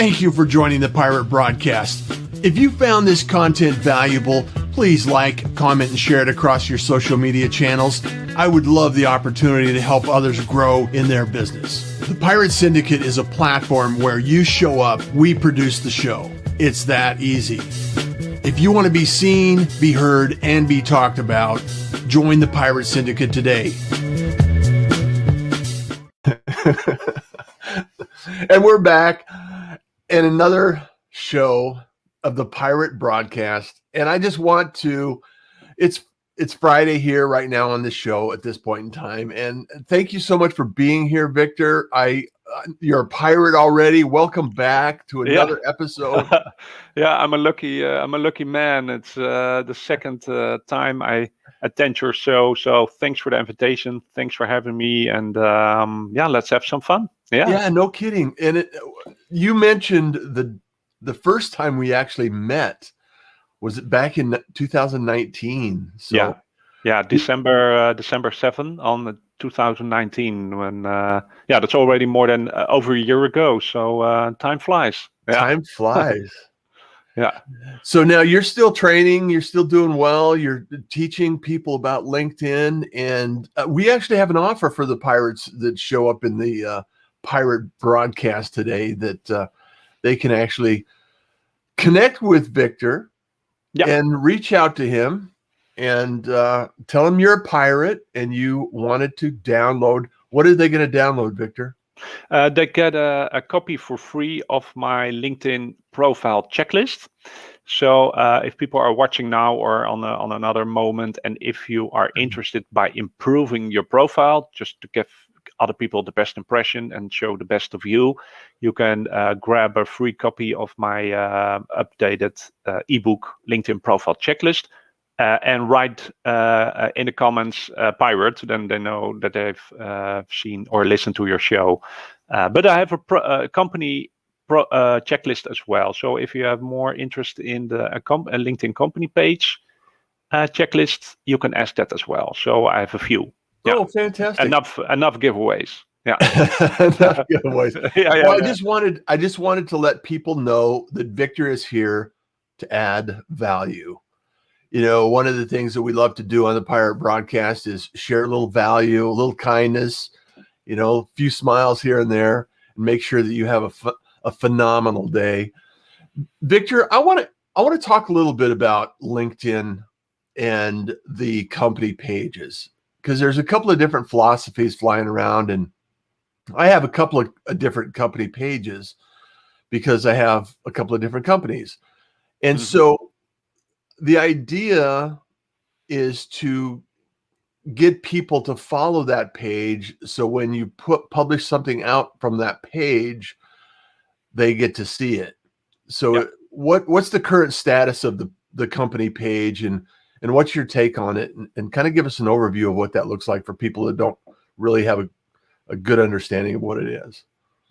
Thank you for joining the Pirate Broadcast. If you found this content valuable, please like, comment, and share it across your social media channels. I would love the opportunity to help others grow in their business. The Pirate Syndicate is a platform where you show up, we produce the show. It's that easy. If you want to be seen, be heard, and be talked about, join the Pirate Syndicate today. And we're back in another show of the Pirate Broadcast. And I just want to, it's Friday here right now on this show at this point in time. And thank you so much for being here, Victor. You're a pirate already. Welcome back to another episode. Yeah, I'm a lucky man. It's the second time I attend your show. So thanks for the invitation. Thanks for having me. And let's have some fun. Yeah, no kidding. And you mentioned the first time we actually met was it back in 2019. So yeah, December 7 on 2019. When that's already more than over a year ago. So time flies. Yeah. Time flies. Yeah. So now you're still training, you're still doing well, you're teaching people about LinkedIn, and we actually have an offer for the pirates that show up in the Pirate Broadcast today that they can actually connect with Victor and reach out to him and tell him you're a pirate and you wanted to download. What are they going to download, Victor? They get a copy for free of my LinkedIn profile checklist. So if people are watching now or on another moment, and if you are interested by improving your profile, just to give other people the best impression and show the best of you, you can grab a free copy of my updated ebook LinkedIn profile checklist. And write in the comments pirate, then they know that they've seen or listened to your show. But I have a company checklist as well. So if you have more interest in the LinkedIn company page checklist, you can ask that as well. So I have a few. Oh, fantastic! Enough giveaways. Yeah, enough giveaways. Well, I just wanted to let people know that Victor is here to add value. You know, one of the things that we love to do on the Pirate Broadcast is share a little value, a little kindness, you know, a few smiles here and there, and make sure that you have a phenomenal day. Victor, I want to talk a little bit about LinkedIn and the company pages, because there's a couple of different philosophies flying around, and I have a couple of different company pages because I have a couple of different companies. And so the idea is to get people to follow that page. So when you publish something out from that page, they get to see it. So what's the current status of the company page, and what's your take on it? And kind of give us an overview of what that looks like for people that don't really have a good understanding of what it is.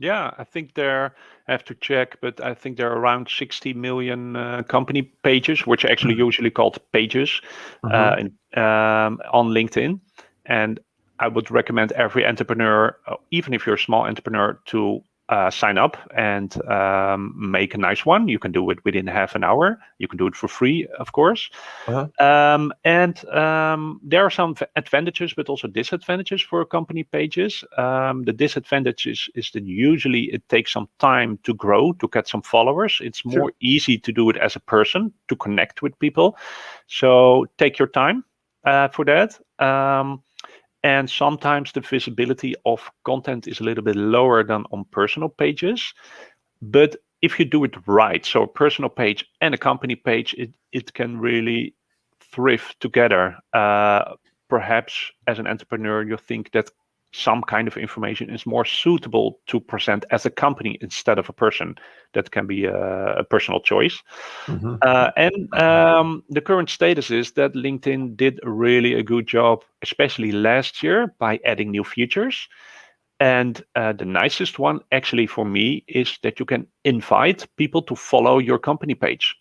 Yeah, I think I have to check, but I think there are around 60 million company pages, which are actually usually called pages on LinkedIn. And I would recommend every entrepreneur, even if you're a small entrepreneur, to sign up and make a nice one. You can do it within half an hour. You can do it for free, of course. And there are some advantages, but also disadvantages for company pages. The disadvantage is that usually it takes some time to grow, to get some followers. It's more easy to do it as a person, to connect with people. So take your time for that. And sometimes the visibility of content is a little bit lower than on personal pages. But if you do it right, so a personal page and a company page, it can really thrive together. Perhaps as an entrepreneur, you think that some kind of information is more suitable to present as a company instead of a person. That can be a personal choice. The current status is that LinkedIn did really a good job, especially last year, by adding new features. And the nicest one actually for me is that you can invite people to follow your company page.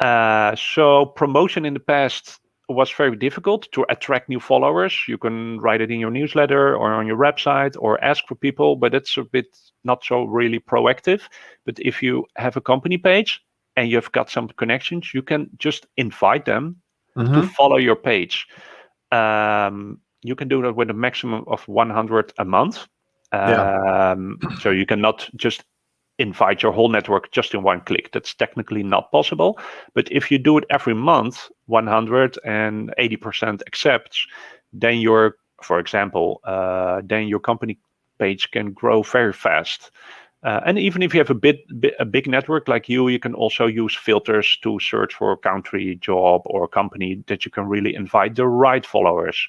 So promotion in the past was very difficult to attract new followers. You can write it in your newsletter or on your website or ask for people, but it's a bit not so really proactive. But if you have a company page and you've got some connections, you can just invite them to follow your page. You can do that with a maximum of 100 a month. So you cannot just invite your whole network just in one click. That's technically not possible. But if you do it every month, 180% accepts, then for example, then your company page can grow very fast. And even if you have a big network like you can also use filters to search for a country, job, or company that you can really invite the right followers.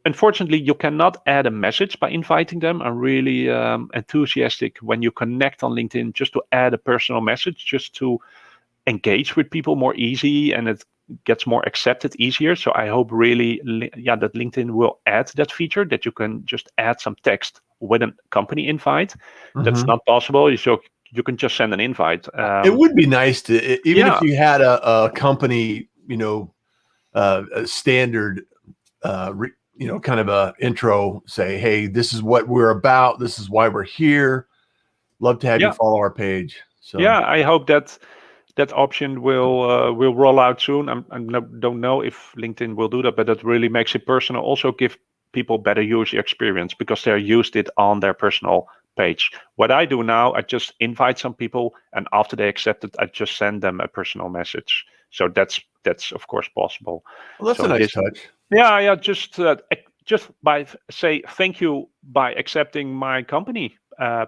Unfortunately, you cannot add a message by inviting them. I'm really enthusiastic when you connect on LinkedIn just to add a personal message, just to engage with people more easy, and it gets more accepted easier. So I hope really, that LinkedIn will add that feature that you can just add some text with a company invite. That's not possible. So you can just send an invite. It would be nice to, even if you had a company, a standard, kind of a intro, say, hey, this is what we're about. This is why we're here. Love to have you follow our page. So I hope that option will roll out soon. I don't know if LinkedIn will do that, but that really makes it personal. Also give people better user experience because they're used it on their personal page. What I do now, I just invite some people, and after they accept it, I just send them a personal message. So that's of course possible. Well, that's a nice touch. Yeah. Just by say thank you by accepting my company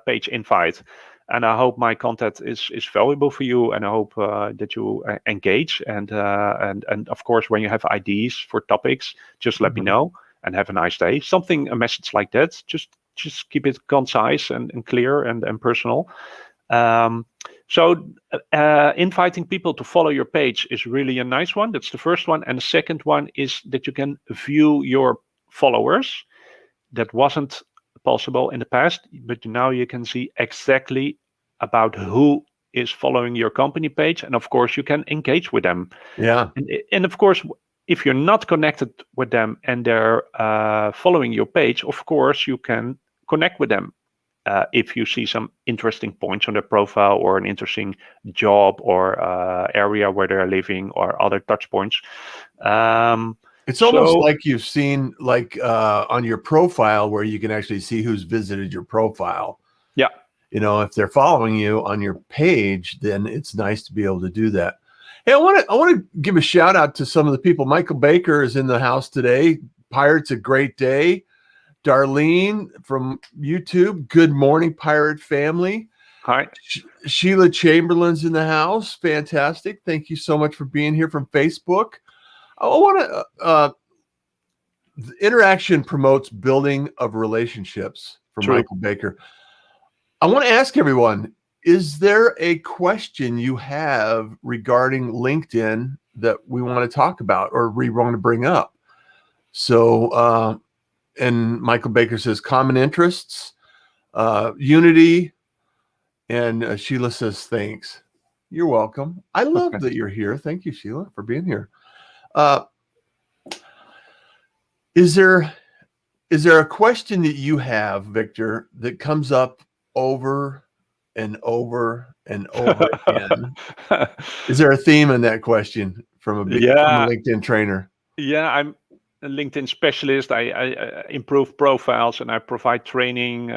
page invite. And I hope my content is valuable for you, and I hope that you engage. And of course, when you have ideas for topics, just let me know. And have a nice day. A message like that. Just keep it concise and clear and personal. So inviting people to follow your page is really a nice one. That's the first one. And the second one is that you can view your followers. That wasn't possible in the past, but now you can see exactly about who is following your company page. And of course, you can engage with them. Yeah. And of course, if you're not connected with them and they're following your page, of course, you can connect with them. If you see some interesting points on their profile or an interesting job or area where they're living or other touch points. It's almost like you've seen on your profile where you can actually see who's visited your profile. Yeah. If they're following you on your page, then it's nice to be able to do that. Hey, I want to give a shout out to some of the people. Michael Baker is in the house today. Pirate's a great day. Darlene from YouTube. Good morning, Pirate family. Hi. Sheila Chamberlain's in the house. Fantastic. Thank you so much for being here from Facebook. I want to interaction promotes building of relationships for Michael Baker. I want to ask everyone, is there a question you have regarding LinkedIn that we want to talk about or we want to bring up? So, and Michael Baker says common interests, unity, and Sheila says thanks. You're welcome. I love that you're here. Thank you, Sheila, for being here. Is there a question that you have, Victor, that comes up over and over and over again? Is there a theme in that question from a LinkedIn trainer? Yeah, I'm a LinkedIn specialist. I improve profiles and I provide training,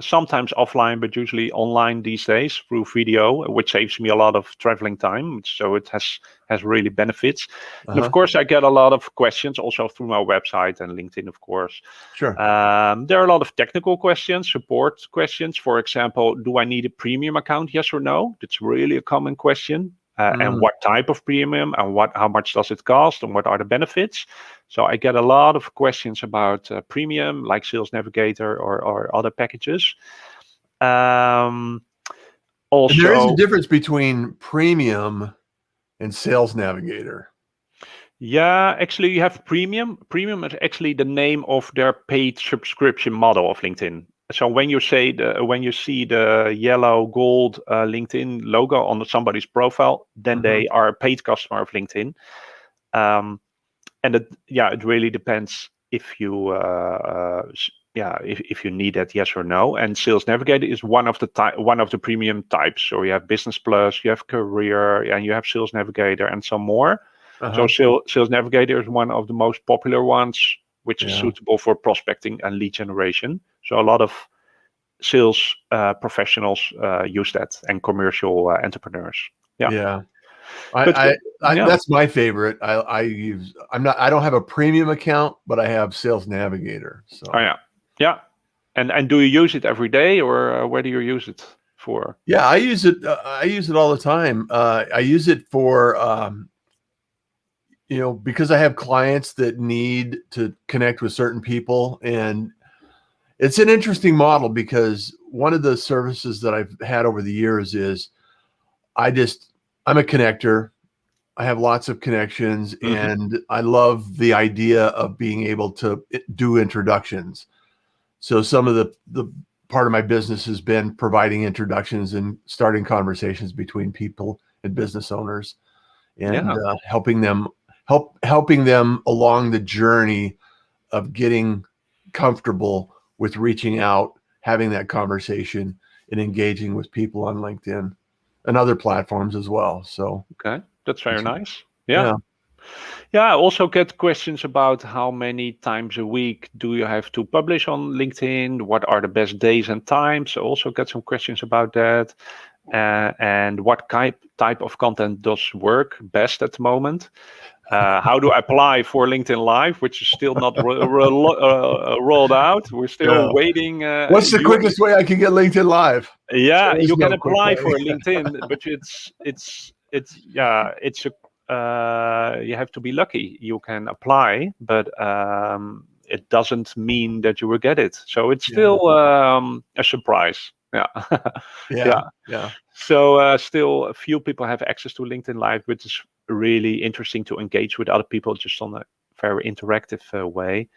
sometimes offline, but usually online these days through video, which saves me a lot of traveling time. So it has really benefits. And of course, I get a lot of questions also through my website and LinkedIn, of course. Sure. There are a lot of technical questions, support questions. For example, do I need a premium account? Yes or no? That's really a common question. And what type of premium and how much does it cost and what are the benefits? So I get a lot of questions about premium, like Sales Navigator or other packages. Also, there is a difference between premium and Sales Navigator. Yeah, actually, you have premium. Premium is actually the name of their paid subscription model of LinkedIn. So when you see the yellow gold LinkedIn logo on somebody's profile, then they are a paid customer of LinkedIn. And it really depends if you if you need that, yes or no. And Sales Navigator is one of the premium types. So you have Business Plus, you have Career, and you have Sales Navigator and some more. So Sales Navigator is one of the most popular ones, which is suitable for prospecting and lead generation. So a lot of sales professionals use that, and commercial entrepreneurs. That's my favorite. I don't have a premium account, but I have Sales Navigator. So And do you use it every day, or where do you use it for? Yeah, I use it. I use it all the time. I use it for because I have clients that need to connect with certain people, and it's an interesting model because one of the services that I've had over the years is I'm a connector. I have lots of connections, and I love the idea of being able to do introductions. So some of the part of my business has been providing introductions and starting conversations between people and business owners, and helping them along the journey of getting comfortable with reaching out, having that conversation, and engaging with people on LinkedIn and other platforms as well. So okay, that's very nice. I also get questions about how many times a week do you have to publish on LinkedIn? What are the best days and times? I also get some questions about that. And what type of content does work best at the moment? How do I apply for LinkedIn Live, which is still not rolled out? We're still waiting. What's the quickest way I can get LinkedIn Live? Yeah, you can apply for LinkedIn, but you have to be lucky. You can apply, but it doesn't mean that you will get it. So it's still a surprise. So still a few people have access to LinkedIn Live, which is really interesting to engage with other people just on a very interactive way.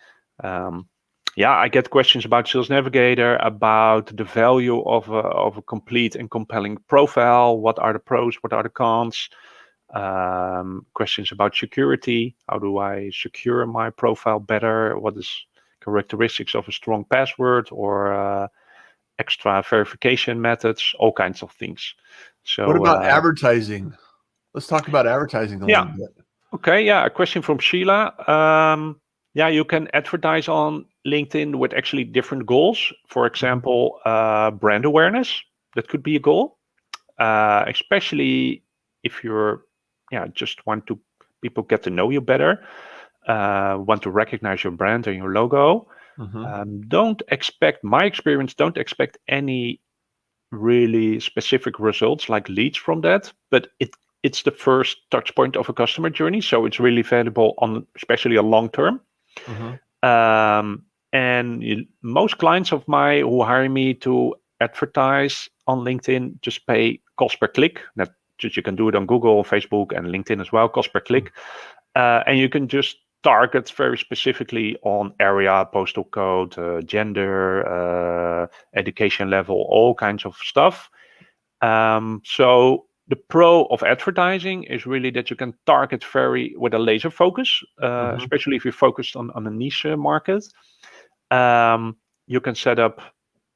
I get questions about Sales Navigator, about the value of a complete and compelling profile. What are the pros? What are the cons? Questions about security. How do I secure my profile better? What is characteristics of a strong password, or extra verification methods? All kinds of things. So what about advertising? Let's talk about advertising a little bit. Okay, a question from Sheila. You can advertise on LinkedIn with actually different goals. For example, brand awareness. That could be a goal, especially if you're just want to people get to know you better, want to recognize your brand and your logo. Don't expect any really specific results like leads from that, but it's the first touch point of a customer journey, so it's really valuable on especially a long term. And most clients of mine who hire me to advertise on LinkedIn just pay cost per click. That just you can do it on Google, Facebook, and LinkedIn as well, cost per click. And you can just target very specifically on area, postal code, gender, education level, all kinds of stuff. So the pro of advertising is really that you can target with a laser focus, especially if you're focused on a niche market. You can set up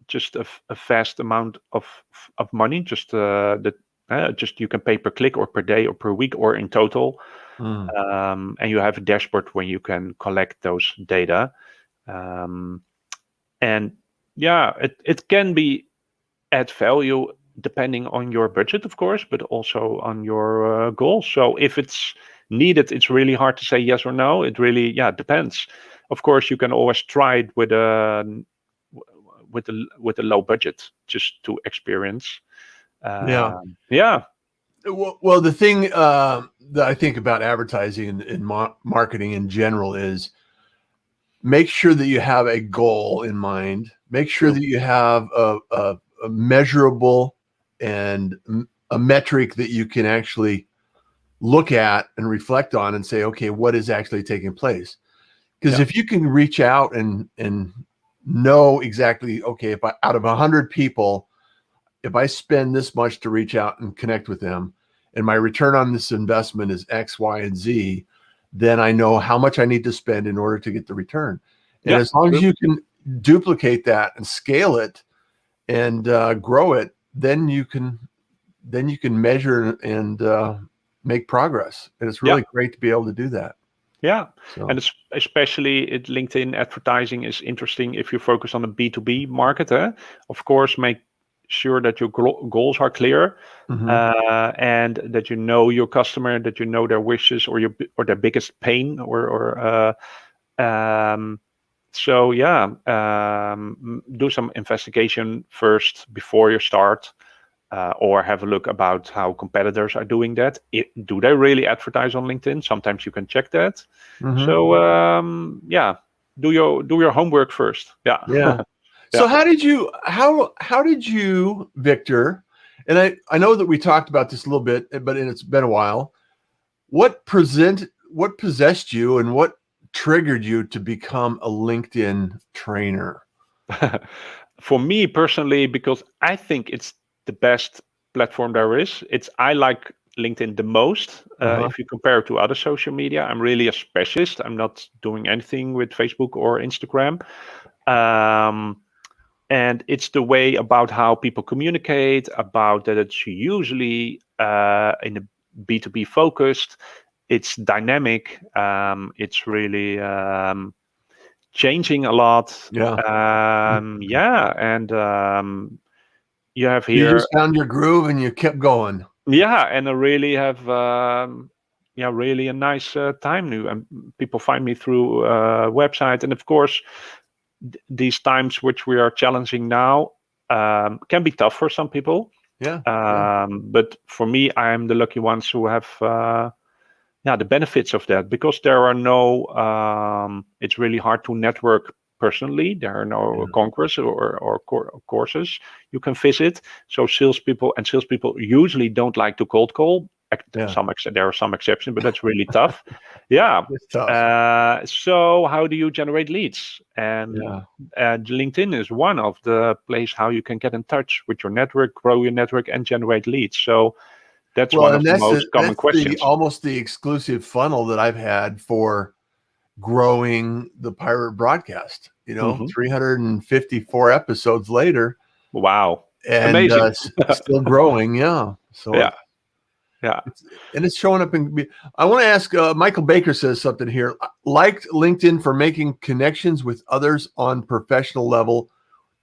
just a vast amount of money, just you can pay per click or per day or per week or in total. And you have a dashboard where you can collect those data. And it can be add value depending on your budget, of course, but also on your goals. So if it's needed, it's really hard to say yes or no. It really depends. Of course, you can always try it with a low budget just to experience. Well, the thing that I think about advertising and marketing in general is make sure that you have a goal in mind. Make sure that you have a measurable and a metric that you can actually look at and reflect on and say, okay, what is actually taking place? Because if you can reach out and know exactly, okay, if out of 100 people, if I spend this much to reach out and connect with them, and my return on this investment is X, Y, and Z, then I know how much I need to spend in order to get the return. And Yeah, as long true. as you can duplicate that and scale it and grow it, then you can measure and make progress. And it's Yeah. really great to be able to do that. Yeah, So and especially LinkedIn advertising is interesting if you focus on the B2B market. Of course, make sure that your goals are clear, mhm. and that you know your customer, that you know their wishes or their biggest pain, so yeah, do some investigation first before you start. Or have a look about how competitors are doing that. Do they really advertise on LinkedIn? Sometimes you can check that. Mhm. So yeah, do your homework first. Yeah, Yeah. yeah. So how did you, Victor, and I know that we talked about this a little bit, but it's been a while. What possessed you and what triggered you to become a LinkedIn trainer? For me personally, because I think it's the best platform there is. I like LinkedIn the most. Uh-huh. If you compare it to other social media, I'm really a specialist. I'm not doing anything with Facebook or Instagram. Um, and it's the way about how people communicate, about that it's usually in a B2B focused. It's dynamic. It's really changing a lot. Yeah. Yeah, and you have You here, just found your groove and you kept going. yeah, and I really have, yeah, really a nice time now. And people find me through website, and of course, these times which we are challenging now can be tough for some people. Yeah. But for me, I'm the lucky ones who have yeah, the benefits of that, because there are no it's really hard to network personally. There are no Yeah. congress or courses you can visit. So salespeople usually don't like to cold call. Yeah. There are some exceptions, but that's really tough. Yeah. It's tough. So how do you generate leads? And Yeah. LinkedIn is one of the place how you can get in touch with your network, grow your network, and generate leads. So that's Well, one of and the most common that's the questions. almost the exclusive funnel that I've had for growing the pirate broadcast. Mhm. 354 episodes later, Wow. and Amazing. still growing. Yeah. So Yeah. Yeah. it's showing up in. I want to ask. Michael Baker says something here. Liked LinkedIn for making connections with others on professional level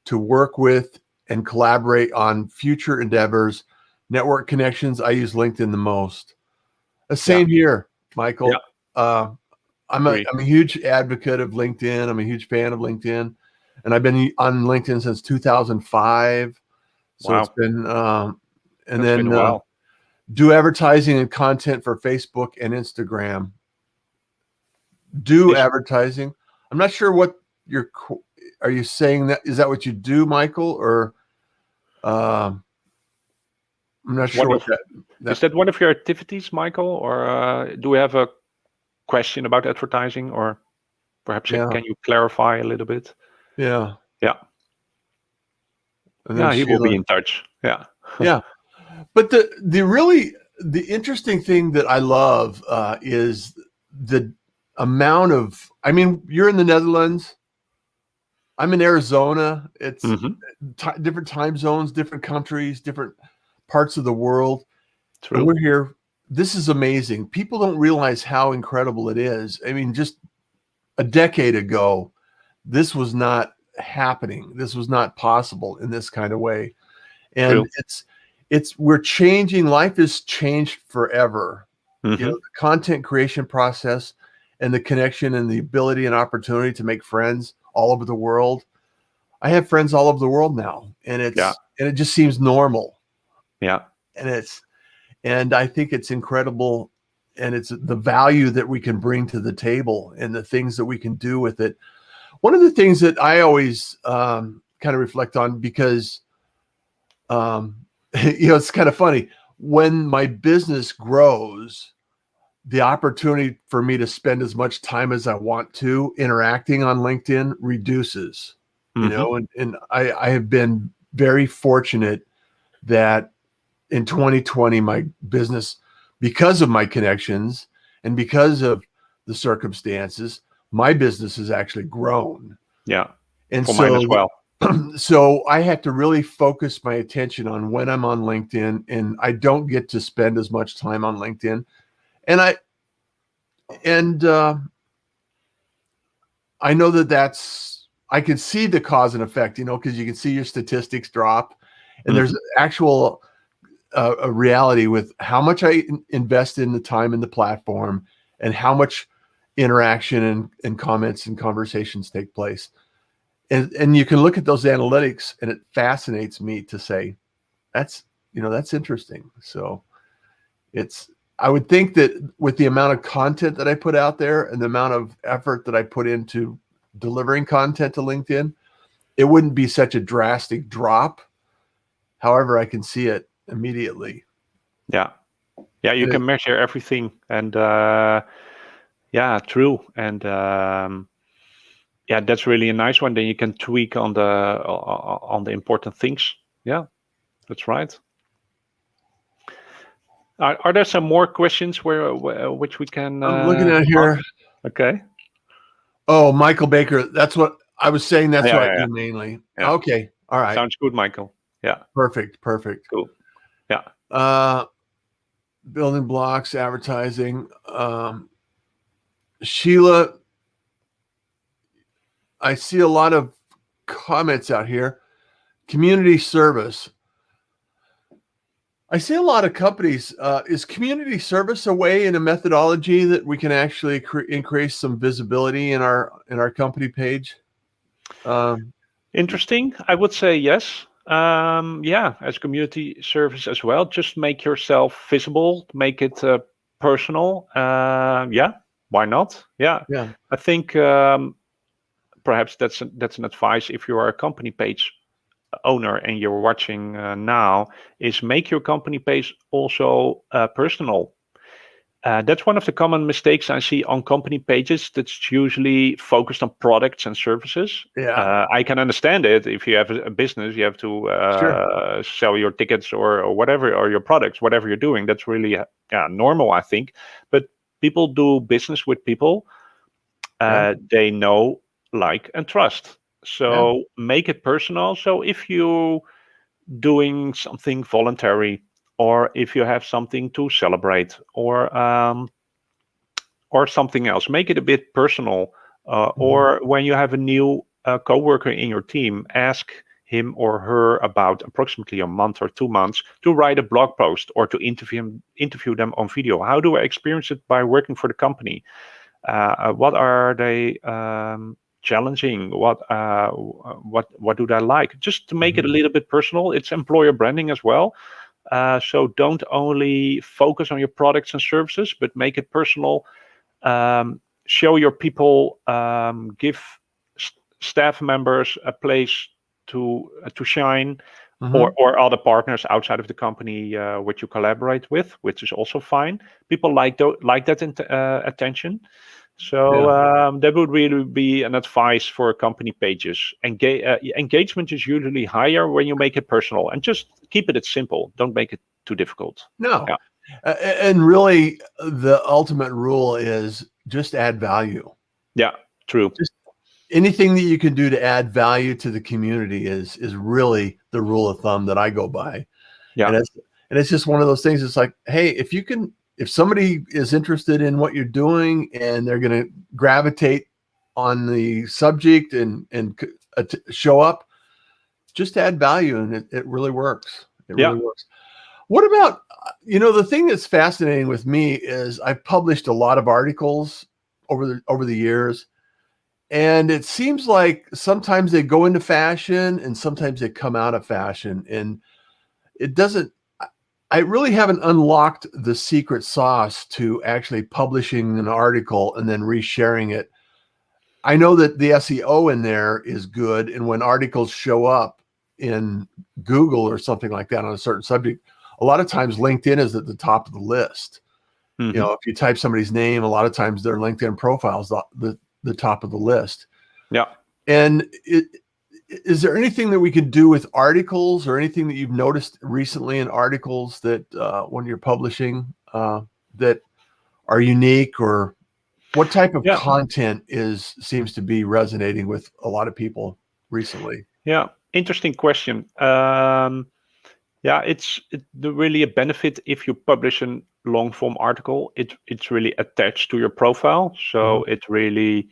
to work with and collaborate on future endeavors. Network connections. I use LinkedIn the most. Yeah. Same here, Yeah. Michael. Uh, Agree. I'm a huge advocate of LinkedIn. I'm a huge fan of LinkedIn, and I've been on LinkedIn since 2005. So it's Wow. been, and That's been then a while. do advertising and content for Facebook and Instagram. Do Is advertising. I'm not sure what are you saying that is that what you do, Michael, or um, I'm not is sure one what of that is that one of your activities, Michael? Or do we have a question about advertising? Or perhaps yeah, can you clarify a little bit? yeah. Yeah. And then Yeah, he will be Sheila, in touch. Yeah. yeah. But the interesting thing that I love is the amount of. I mean, you're in the Netherlands. I'm in Arizona. It's Hmm. different time zones, different countries, different parts of the world, and True. we're here. This is amazing. People don't realize how incredible it is. I mean, just a decade ago, this was not happening. This was not possible in this kind of way. And True. we're changing. Life has changed forever. Hmm. The content creation process and the connection and the ability and opportunity to make friends all over the world. I have friends all over the world now, and Yeah. it just seems normal. Yeah. And I think it's incredible, and it's the value that we can bring to the table and the things that we can do with it. One of the things that I always kind of reflect on, because it's kind of funny when my business grows, the opportunity for me to spend as much time as I want to interacting on LinkedIn reduces, Hmm. and I have been very fortunate that in 2020, my business, because of my connections and because of the circumstances, my business has actually grown. Yeah. And For mine as well. So I have to really focus my attention on when I'm on LinkedIn, and I don't get to spend as much time on LinkedIn. And I know I can see the cause and effect, because you can see your statistics drop, and there's actual a reality with how much I invest in the time in the platform and how much interaction and comments and conversations take place. And you can look at those analytics, and it fascinates me to say, that's interesting. So I would think that with the amount of content that I put out there and the amount of effort that I put into delivering content to LinkedIn, it wouldn't be such a drastic drop. However, I can see it immediately. Yeah. You can measure everything, and true. And that's really a nice one. Then you can tweak on the important things. Yeah, that's right. Are there some more questions which we can? I'm looking at here. Okay. Oh, Michael Baker. That's what I was saying. That's what I do mainly. Yeah. Okay. All right. Sounds good, Michael. Yeah. Perfect. Cool. Yeah. Building blocks, advertising. Sheila, I see a lot of comments out here. Community service. I see a lot of companies. Is community service a way and a methodology that we can actually increase some visibility in our company page? Interesting. I would say yes. As community service as well. Just make yourself visible. Make it personal. Why not? Yeah. I think perhaps that's an advice if you are a company page owner and you're watching now, is make your company page also personal. That's one of the common mistakes I see on company pages. That's usually focused on products and services. Yeah. I can understand it. If you have a business, you have to sell your tickets or whatever, or your products, whatever you're doing. That's really normal, I think. But people do business with people they know, like, and trust. So make it personal. So if you doing something voluntary, or if you have something to celebrate, or something else, make it a bit personal. Or when you have a new coworker in your team, ask him or her about approximately a month or 2 months to write a blog post or to interview them on video. How do I experience it by working for the company? What are they challenging? What do they like? Just to make it a little bit personal. It's employer branding as well. So don't only focus on your products and services, but make it personal. Show your people, give staff members a place to shine, or other partners outside of the company which you collaborate with, which is also fine. People like that attention. So that would really be an advice for company pages. Engagement is usually higher when you make it personal, and just keep it simple. Don't make it too difficult. No. Yeah. And really, the ultimate rule is just add value. Yeah, true. Just anything that you can do to add value to the community is really the rule of thumb that I go by. Yeah. And it's just one of those things. It's like, hey, if somebody is interested in what you're doing and they're going to gravitate on the subject and show up, just add value, and it really works. It really works. What about, the thing that's fascinating with me is I've published a lot of articles over the years, and it seems like sometimes they go into fashion and sometimes they come out of fashion, and I really haven't unlocked the secret sauce to actually publishing an article and then resharing it. I know that the SEO in there is good, and when articles show up in Google or something like that on a certain subject, a lot of times LinkedIn is at the top of the list. If you type somebody's name, a lot of times their LinkedIn profile is the top of the list. Yeah. And is there anything that we could do with articles, or anything that you've noticed recently in articles that when you're publishing that are unique or What type of Yeah. content seems to be resonating with a lot of people recently? Yeah, interesting question. Yeah, it's really a benefit if you publish a long form article. It's really attached to your profile, Mhm. so it really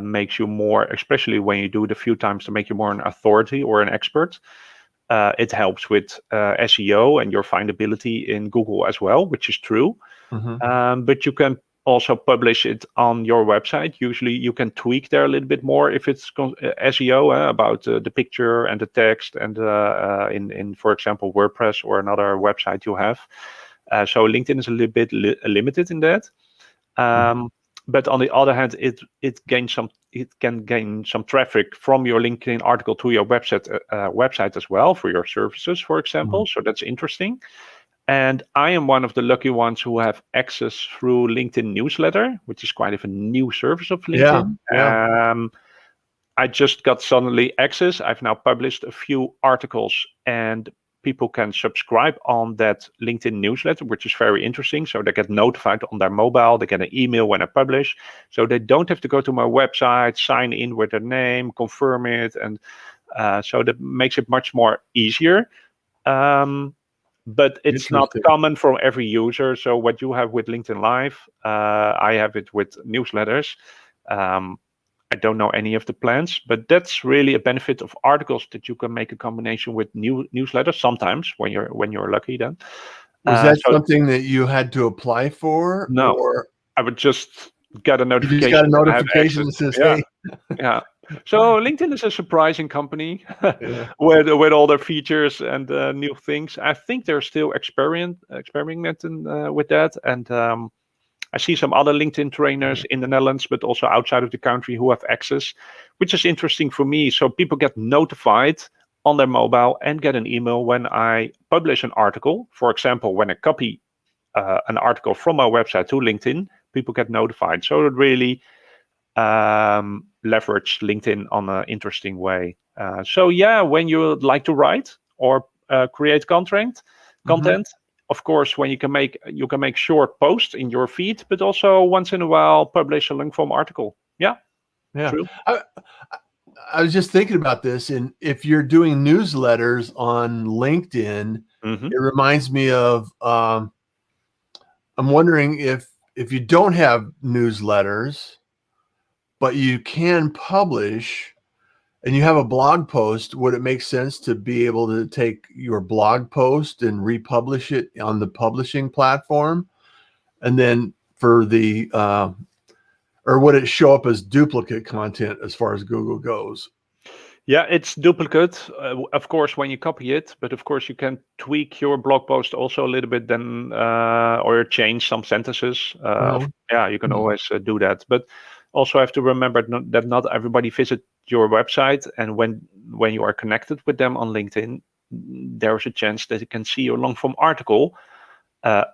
makes you more, especially when you do it a few times, to make you more an authority or an expert. It helps with SEO and your findability in Google as well, which is true. Mhm. But you can also publish it on your website. Usually you can tweak there a little bit more if it's SEO, about the picture and the text, and in for example WordPress or another website you have. So LinkedIn is a little bit limited in that. Mhm. But on the other hand, it can gain some traffic from your LinkedIn article to your website as well for your services, for Mhm. example. So that's interesting. And I am one of the lucky ones who have access through LinkedIn newsletter, which is quite of a new service of Yeah. LinkedIn. Yeah. I just got suddenly access. I've now published a few articles, and people can subscribe on that LinkedIn newsletter, which is very interesting. So they get notified on their mobile, they get an email when I publish. So they don't have to go to my website, sign in with their name, confirm it. And so that makes it much more easier. Um, but it's not Interesting. common for every user. So what you have with LinkedIn Live, I have it with newsletters. Um, I don't know any of the plans, but that's really a benefit of articles, that you can make a combination with newsletters sometimes when you're lucky. Then, Was that so something that you had to apply for, no, or I would just get a you just got a notification when I have notification access. that says, Yeah, "Hey"? yeah. So LinkedIn is a surprising company Yeah. with all their features and new things. I think they're still experimenting with that, and I see some other LinkedIn trainers in the Netherlands, but also outside of the country, who have access, which is interesting for me. So people get notified on their mobile and get an email when I publish an article. For example, when I copy an article from my website to LinkedIn, people get notified. So it really leverage LinkedIn on an interesting way. So yeah, when you like to write or create Mhm. content, of course, when you can make short posts in your feed, but also once in a while publish a long form article. Yeah, Yeah. true. I I was just thinking about this, and if you're doing newsletters on LinkedIn, Hmm. it reminds me of, I'm wondering if you don't have newsletters, but you can publish and you have a blog post, would it make sense to be able to take your blog post and republish it on the publishing platform? And then for the, or would it show up as duplicate content as far as Google goes? Yeah, it's duplicate, of course, when you copy it, but of course you can tweak your blog post also a little bit, then or change some sentences. Uh-huh. Yeah, you can always do that, but also have to remember that not everybody visit your website, and when you are connected with them on LinkedIn, there is a chance that you can see your long form article.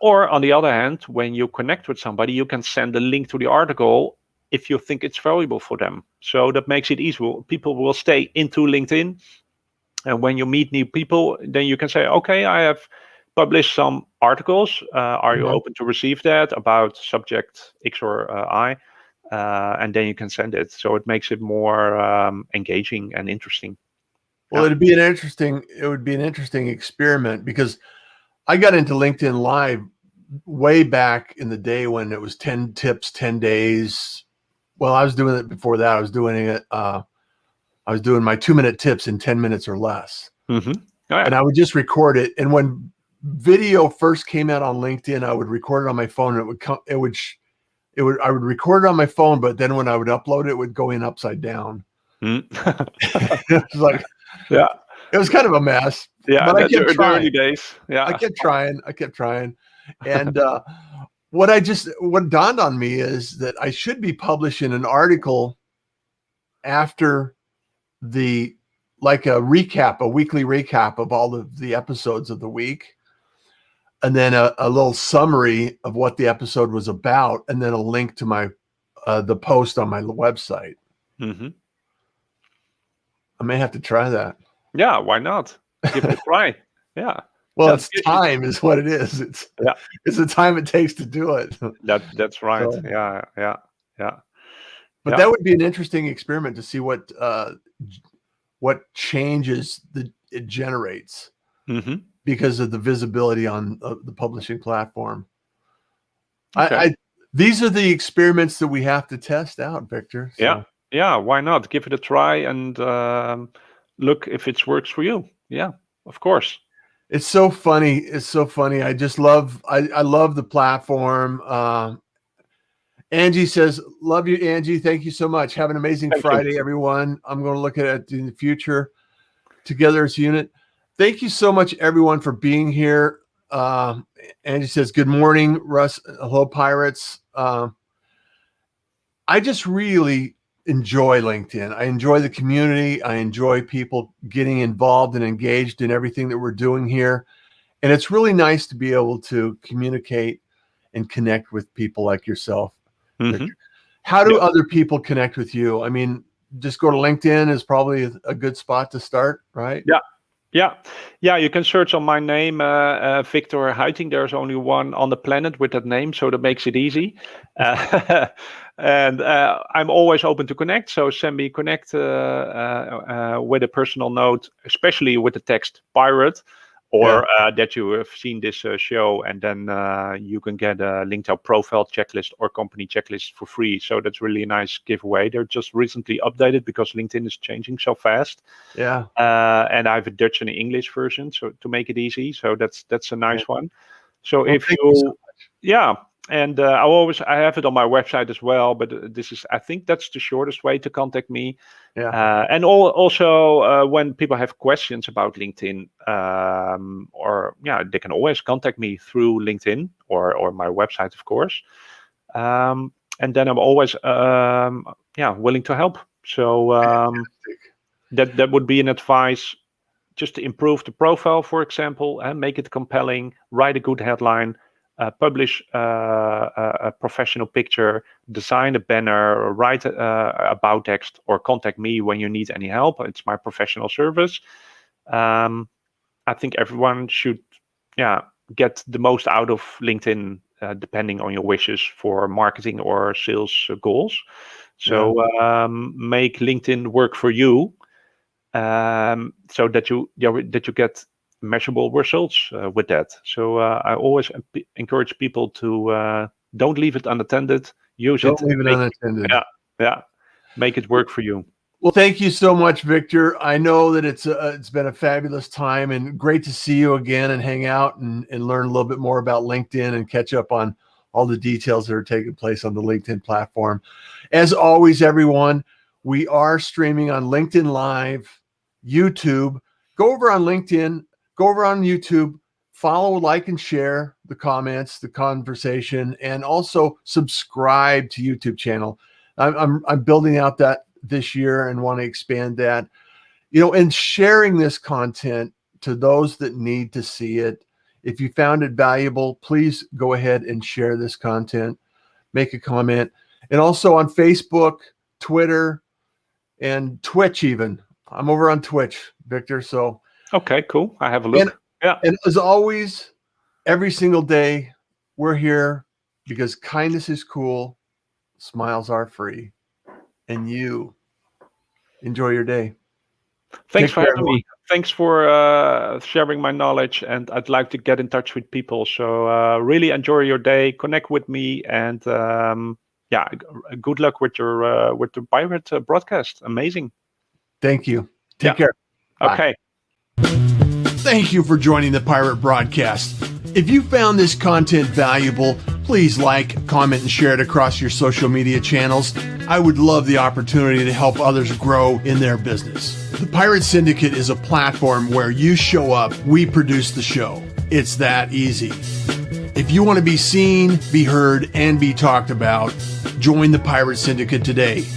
Or on the other hand, when you connect with somebody, you can send a link to the article if you think it's valuable for them. So that makes it easy. People will stay into LinkedIn. And when you meet new people, then you can say, okay, I have published some articles. Are you Uh-huh. open to receive that about subject X or Y? And then you can send it. So it makes it more engaging and interesting. Well, Yeah. it would be an interesting experiment because I got into LinkedIn Live way back in the day when it was 10 tips, 10 days. Well, I was doing it before that. I was doing my 2-minute tips in 10 minutes or less. Mm-hmm. Oh, yeah. And I would just record it. And when video first came out on LinkedIn, I would record it on my phone and I would record it on my phone, but then when I would upload it, it would go in upside down. Mm. It was like, Yeah. it was kind of a mess, Yeah. but I kept The early trying. days. I Yeah. kept trying. I kept trying. And what dawned on me is that I should be publishing an article after the like a weekly recap of all of the episodes of the week, and then a little summary of what the episode was about, and then a link to my the post on my website. Mm-hmm. I may have to try that. Yeah. Why not? Give it a try. Yeah. Well, That's it's good. time is what it is. Yeah, It's the time it takes to do it. that's right. So, Yeah, yeah, yeah, but yeah. that would be an interesting experiment to see what changes it generates Hmm. because of the visibility on the publishing platform. Okay. These are the experiments that we have to test out, Victor. Yeah, So yeah. Why not? Give it a try and look if it works for you. Yeah, of course. it's so funny. It's so funny. I love the platform. Angie says, love you, Angie. Thank you so much. Have an amazing Thank you. Friday, everyone. I'm going to look at it in the future together as a unit. Thank you so much, everyone, for being here. Angie says, good morning, Russ. Hello, Pirates. I just really enjoy LinkedIn. I enjoy the community. I enjoy people getting involved and engaged in everything that we're doing here. And it's really nice to be able to communicate and connect with people like yourself, Hmm. Victor. How do Yeah. other people connect with you? I mean, just go to LinkedIn is probably a good spot to start, right? Yeah. Yeah, yeah. You can search on my name, Victor Huiting. There's only one on the planet with that name, so that makes it easy. And I'm always open to connect. So send me connect with a personal note, especially with the text pirate, Yeah. or that you have seen this show, and then you can get a LinkedIn profile checklist or company checklist for free. So that's really a nice giveaway. They're just recently updated because LinkedIn is changing so fast. Yeah. And I have a Dutch and English version, so to make it easy. So that's a Yeah. nice one. So Well, if thank you so you, yeah, and I have it on my website as well. But I think that's the shortest way to contact me. Yeah. And also when people have questions about LinkedIn, or yeah, they can always contact me through LinkedIn or my website, of course. And then I'm always willing to help. So that would be an advice, just to improve the profile, for example, and make it compelling. Write a good headline, publish a professional picture, design a banner, write about text, or contact me when you need any help. It's my professional service. I think everyone should, yeah, get the most out of LinkedIn, depending on your wishes for marketing or sales goals. Yeah. So make LinkedIn work for you, so that you get measurable results with that. So I always encourage people to don't leave it unattended. Use Don't it. leave it Make, unattended. yeah, yeah. Make it work for you. Well, thank you so much, Victor. I know that it's been a fabulous time and great to see you again and hang out and learn a little bit more about LinkedIn and catch up on all the details that are taking place on the LinkedIn platform. As always, everyone, we are streaming on LinkedIn Live, YouTube. Go over on LinkedIn, go over on YouTube, follow, like, and share the comments, the conversation, and also subscribe to YouTube channel. I'm building out that this year and want to expand that, and sharing this content to those that need to see it. If you found it valuable, please go ahead and share this content, make a comment. And also on Facebook, Twitter, and Twitch even. I'm over on Twitch, Victor. So, Okay, cool. I have a and, look. Yeah. and as always, every single day, we're here because kindness is cool, smiles are free, and you enjoy your day. Thanks Take for care, having everyone. me. Thanks for sharing my knowledge, and I'd like to get in touch with people. So really enjoy your day, connect with me, and good luck with the pirate broadcast. Amazing. Thank you. Yeah. Take care. Bye. Okay. Thank you for joining the Pirate Broadcast. If you found this content valuable, please like, comment, and share it across your social media channels. I would love the opportunity to help others grow in their business. The Pirate Syndicate is a platform where you show up, we produce the show. It's that easy. If you want to be seen, be heard, and be talked about, join the Pirate Syndicate today.